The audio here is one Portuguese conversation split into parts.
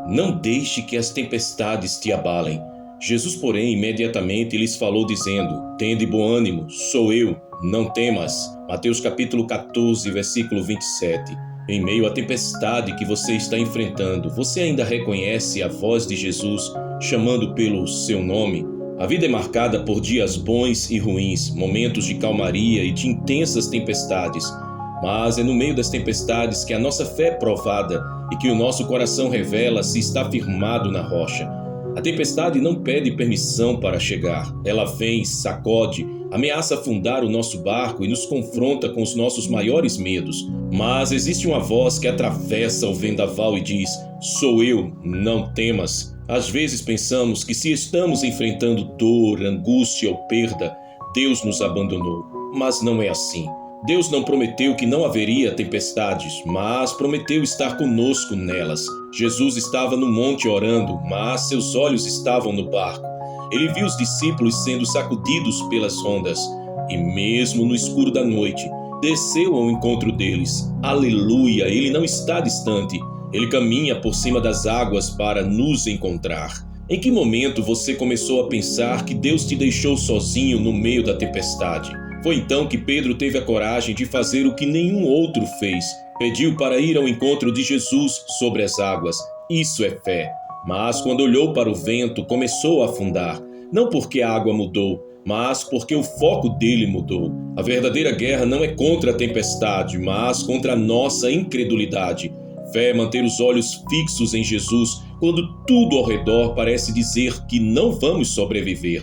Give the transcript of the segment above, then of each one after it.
Não deixe que as tempestades te abalem. Jesus, porém, imediatamente lhes falou dizendo: Tende bom ânimo, sou eu, não temas. Mateus capítulo 14, versículo 27. Em meio à tempestade que você está enfrentando, você ainda reconhece a voz de Jesus chamando pelo seu nome? A vida é marcada por dias bons e ruins, momentos de calmaria e de intensas tempestades. Mas é no meio das tempestades que a nossa fé é provada e que o nosso coração revela se está firmado na rocha. A tempestade não pede permissão para chegar. Ela vem, sacode, ameaça afundar o nosso barco e nos confronta com os nossos maiores medos. Mas existe uma voz que atravessa o vendaval e diz: Sou eu, não temas. Às vezes pensamos que se estamos enfrentando dor, angústia ou perda, Deus nos abandonou. Mas não é assim. Deus não prometeu que não haveria tempestades, mas prometeu estar conosco nelas. Jesus estava no monte orando, mas seus olhos estavam no barco. Ele viu os discípulos sendo sacudidos pelas ondas e, mesmo no escuro da noite, desceu ao encontro deles. Aleluia! Ele não está distante. Ele caminha por cima das águas para nos encontrar. Em que momento você começou a pensar que Deus te deixou sozinho no meio da tempestade? Foi então que Pedro teve a coragem de fazer o que nenhum outro fez. Pediu para ir ao encontro de Jesus sobre as águas. Isso é fé. Mas quando olhou para o vento, começou a afundar. Não porque a água mudou, mas porque o foco dele mudou. A verdadeira guerra não é contra a tempestade, mas contra a nossa incredulidade. Fé é manter os olhos fixos em Jesus quando tudo ao redor parece dizer que não vamos sobreviver.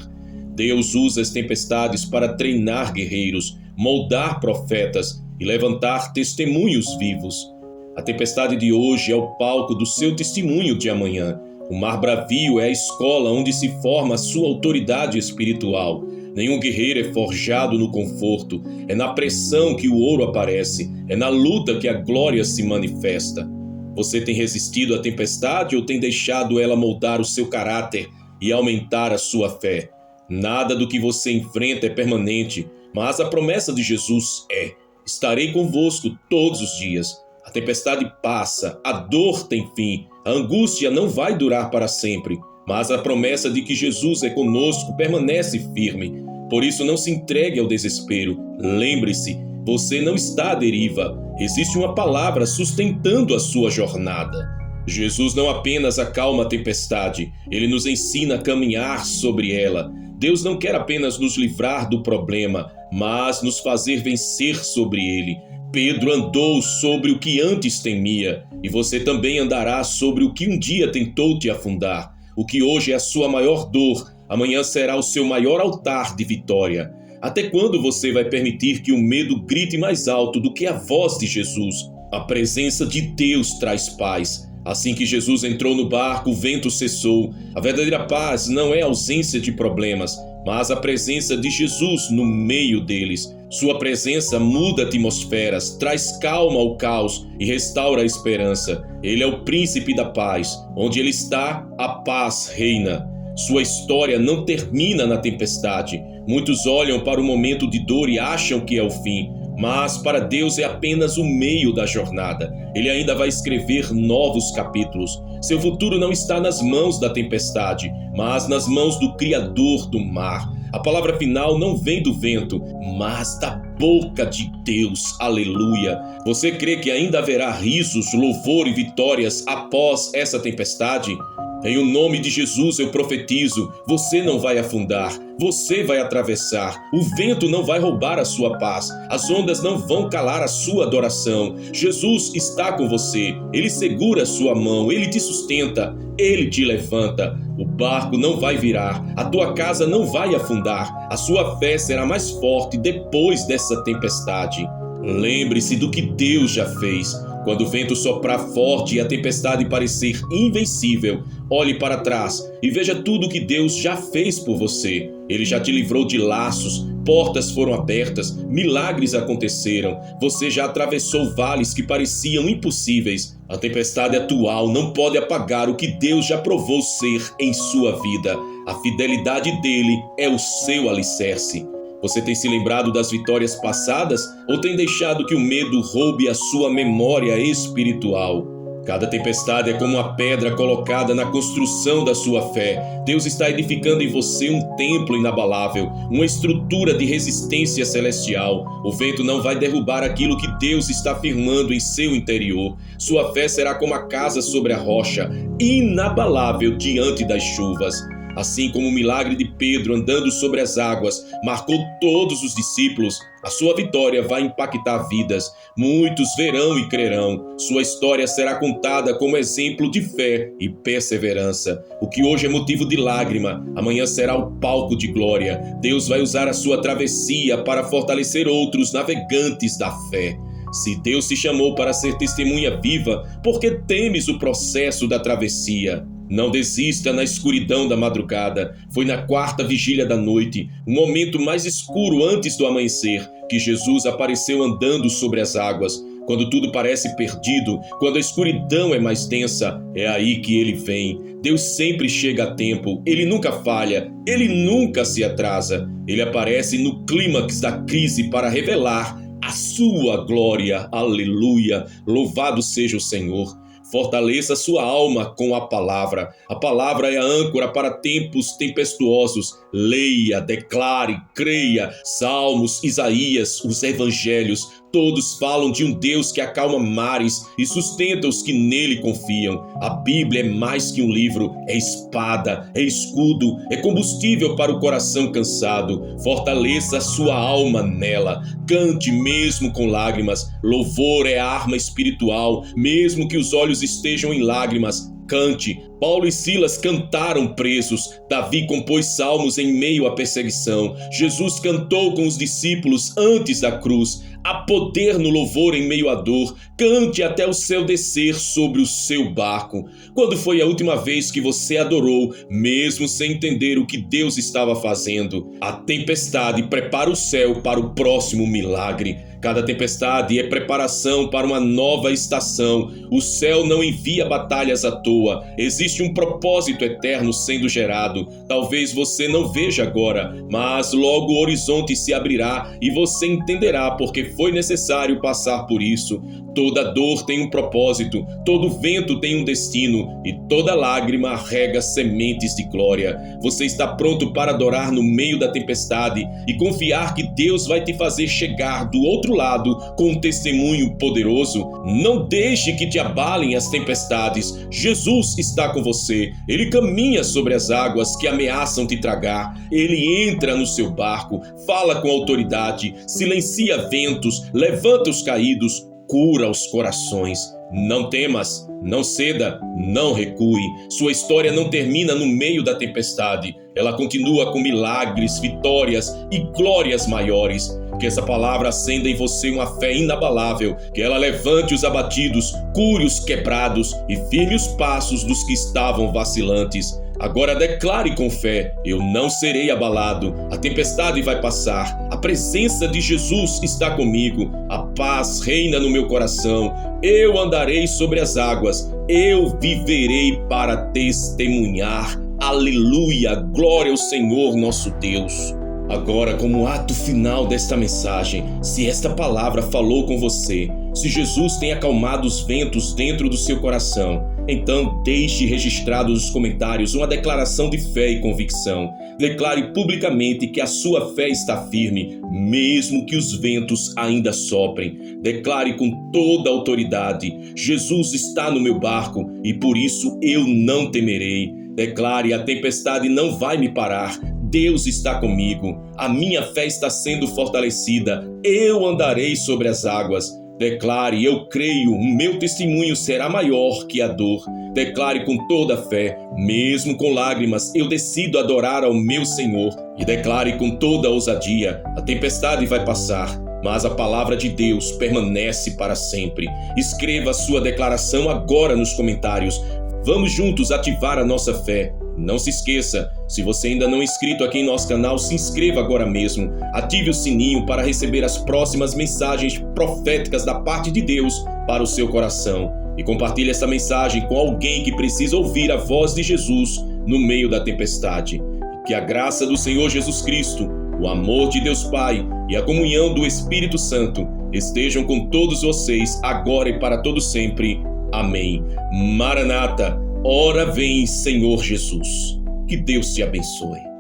Deus usa as tempestades para treinar guerreiros, moldar profetas e levantar testemunhos vivos. A tempestade de hoje é o palco do seu testemunho de amanhã. O mar bravio é a escola onde se forma a sua autoridade espiritual. Nenhum guerreiro é forjado no conforto. É na pressão que o ouro aparece. É na luta que a glória se manifesta. Você tem resistido à tempestade ou tem deixado ela moldar o seu caráter e aumentar a sua fé? Nada do que você enfrenta é permanente, mas a promessa de Jesus é: estarei convosco todos os dias. A tempestade passa, a dor tem fim, a angústia não vai durar para sempre, mas a promessa de que Jesus é conosco permanece firme. Por isso não se entregue ao desespero. Lembre-se, você não está à deriva. Existe uma palavra sustentando a sua jornada. Jesus não apenas acalma a tempestade, ele nos ensina a caminhar sobre ela. Deus não quer apenas nos livrar do problema, mas nos fazer vencer sobre ele. Pedro andou sobre o que antes temia, e você também andará sobre o que um dia tentou te afundar. O que hoje é a sua maior dor, amanhã será o seu maior altar de vitória. Até quando você vai permitir que o medo grite mais alto do que a voz de Jesus? A presença de Deus traz paz. Assim que Jesus entrou no barco, o vento cessou. A verdadeira paz não é a ausência de problemas, mas a presença de Jesus no meio deles. Sua presença muda atmosferas, traz calma ao caos e restaura a esperança. Ele é o príncipe da paz. Onde ele está, a paz reina. Sua história não termina na tempestade. Muitos olham para o momento de dor e acham que é o fim. Mas para Deus é apenas o meio da jornada. Ele ainda vai escrever novos capítulos. Seu futuro não está nas mãos da tempestade, mas nas mãos do Criador do mar. A palavra final não vem do vento, mas da boca de Deus. Aleluia! Você crê que ainda haverá risos, louvor e vitórias após essa tempestade? Em o nome de Jesus eu profetizo, você não vai afundar, você vai atravessar, o vento não vai roubar a sua paz, as ondas não vão calar a sua adoração. Jesus está com você, Ele segura a sua mão, Ele te sustenta, Ele te levanta. O barco não vai virar, a tua casa não vai afundar, a sua fé será mais forte depois dessa tempestade. Lembre-se do que Deus já fez. Quando o vento soprar forte e a tempestade parecer invencível, olhe para trás e veja tudo que Deus já fez por você. Ele já te livrou de laços, portas foram abertas, milagres aconteceram. Você já atravessou vales que pareciam impossíveis. A tempestade atual não pode apagar o que Deus já provou ser em sua vida. A fidelidade dele é o seu alicerce. Você tem se lembrado das vitórias passadas ou tem deixado que o medo roube a sua memória espiritual? Cada tempestade é como uma pedra colocada na construção da sua fé. Deus está edificando em você um templo inabalável, uma estrutura de resistência celestial. O vento não vai derrubar aquilo que Deus está firmando em seu interior. Sua fé será como a casa sobre a rocha, inabalável diante das chuvas. Assim como o milagre de Pedro andando sobre as águas marcou todos os discípulos, a sua vitória vai impactar vidas. Muitos verão e crerão. Sua história será contada como exemplo de fé e perseverança. O que hoje é motivo de lágrima, amanhã será o palco de glória. Deus vai usar a sua travessia para fortalecer outros navegantes da fé. Se Deus te chamou para ser testemunha viva, por que temes o processo da travessia? Não desista na escuridão da madrugada. Foi na quarta vigília da noite, o momento mais escuro antes do amanhecer, que Jesus apareceu andando sobre as águas. Quando tudo parece perdido, quando a escuridão é mais densa, é aí que ele vem. Deus sempre chega a tempo, ele nunca falha, ele nunca se atrasa. Ele aparece no clímax da crise para revelar a sua glória. Aleluia! Louvado seja o Senhor. Fortaleça sua alma com a palavra. A palavra é a âncora para tempos tempestuosos. Leia, declare, creia. Salmos, Isaías, os evangelhos, todos falam de um Deus que acalma mares e sustenta os que nele confiam. A Bíblia é mais que um livro, é espada, é escudo, é combustível para o coração cansado. Fortaleça a sua alma nela. Cante mesmo com lágrimas. Louvor é a arma espiritual, mesmo que os olhos estejam em lágrimas. Cante. Paulo e Silas cantaram presos. Davi compôs salmos em meio à perseguição. Jesus cantou com os discípulos antes da cruz. Há poder no louvor em meio à dor. Cante até o céu descer sobre o seu barco. Quando foi a última vez que você adorou, mesmo sem entender o que Deus estava fazendo? A tempestade prepara o céu para o próximo milagre. Cada tempestade é preparação para uma nova estação. O céu não envia batalhas à toa. Existe um propósito eterno sendo gerado. Talvez você não veja agora, mas logo o horizonte se abrirá e você entenderá porque foi necessário passar por isso. Toda dor tem um propósito, todo vento tem um destino e toda lágrima rega sementes de glória. Você está pronto para adorar no meio da tempestade e confiar que Deus vai te fazer chegar do outro lado com um testemunho poderoso? Não deixe que te abalem as tempestades. Jesus está com você. Ele caminha sobre as águas que ameaçam te tragar. Ele entra no seu barco, fala com autoridade, silencia ventos, levanta os caídos, cura os corações. Não temas, não ceda, não recue. Sua história não termina no meio da tempestade. Ela continua com milagres, vitórias e glórias maiores. Que essa palavra acenda em você uma fé inabalável. Que ela levante os abatidos, cure os quebrados e firme os passos dos que estavam vacilantes. Agora declare com fé: eu não serei abalado. A tempestade vai passar. A presença de Jesus está comigo. A paz reina no meu coração. Eu andarei sobre as águas. Eu viverei para testemunhar. Aleluia! Glória ao Senhor nosso Deus. Agora, como ato final desta mensagem, se esta palavra falou com você, se Jesus tem acalmado os ventos dentro do seu coração, então deixe registrado nos comentários uma declaração de fé e convicção. Declare publicamente que a sua fé está firme, mesmo que os ventos ainda soprem. Declare com toda a autoridade: Jesus está no meu barco e por isso eu não temerei. Declare: a tempestade não vai me parar. Deus está comigo, a minha fé está sendo fortalecida, eu andarei sobre as águas. Declare: eu creio, o meu testemunho será maior que a dor. Declare com toda a fé: mesmo com lágrimas, eu decido adorar ao meu Senhor. E declare com toda a ousadia: a tempestade vai passar, mas a palavra de Deus permanece para sempre. Escreva a sua declaração agora nos comentários. Vamos juntos ativar a nossa fé. Não se esqueça, se você ainda não é inscrito aqui em nosso canal, se inscreva agora mesmo. Ative o sininho para receber as próximas mensagens proféticas da parte de Deus para o seu coração. E compartilhe essa mensagem com alguém que precisa ouvir a voz de Jesus no meio da tempestade. E que a graça do Senhor Jesus Cristo, o amor de Deus Pai e a comunhão do Espírito Santo estejam com todos vocês agora e para todo sempre. Amém. Maranata, ora vem, Senhor Jesus. Que Deus te abençoe.